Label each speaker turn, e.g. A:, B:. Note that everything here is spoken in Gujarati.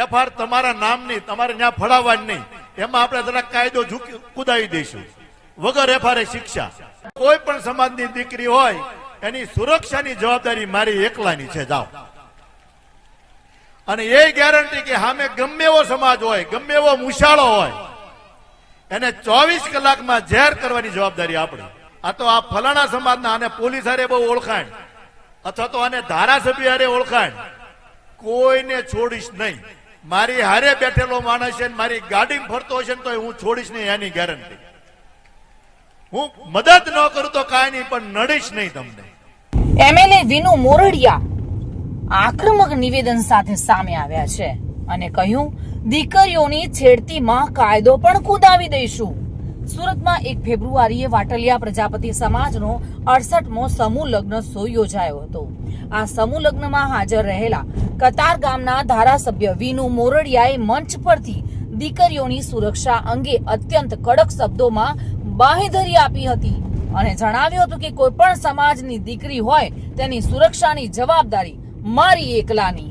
A: એફઆર તમારા નામની તમારે ત્યાં ફળાવવાની નહીં, એમાં આપણે જરાક કાયદો કુદાવી દઈશું. વગર એફઆરે શિક્ષા. કોઈ પણ સમાજની દીકરી હોય એની સુરક્ષાની જવાબદારી મારી એકલાની છે. જાઓ. અને એ ગેરંટી કે સામે ગમે એવો સમાજ હોય, ગમે એવો મુશાળો હોય, એને 24 કલાકમાં જાહેર કરવાની જવાબદારી આપણી. આ તો આ ફલાણા સમાજના આને પોલીસ હારે બહુ ઓળખાણ, અથવા તો આને ધારાસભ્ય હારે ઓળખાણ, કોઈને છોડીશ નહીં. મારી હારે બેઠેલો માણસ છે, મારી ગાડી ફરતો હશે ને તો હું છોડીશ નહીં, એની ગેરંટી. હું મદદ ન કરું તો કાંઈ નહીં, પણ નડીશ નહીં તમને.
B: એમએલએ વિનુ મોરડિયા આક્રમક નિવેદન સાથે સામે આવ્યા છે અને કહ્યું, દીકરીઓની છેડતીમાં કાયદો પણ કુદાવી દઈશું. સુરતમાં 1 ફેબ્રુઆરીએ વાટલિયા પ્રજાપતિ સમાજનો 68મો સમૂહ લગ્ન યોજાયો હતો. આ સમૂહ લગ્નમાં હાજર રહેલા કતાર ગામના ધારાસભ્ય વિનુ મોરડિયાએ મંચ પરથી દીકરીઓની સુરક્ષા અંગે અત્યંત કડક શબ્દોમાં બાંહેધરી આપી હતી અને જણાવ્યું હતું કે કોઈ પણ સમાજની દીકરી હોય તેની સુરક્ષાની જવાબદારી મારી એકલાની.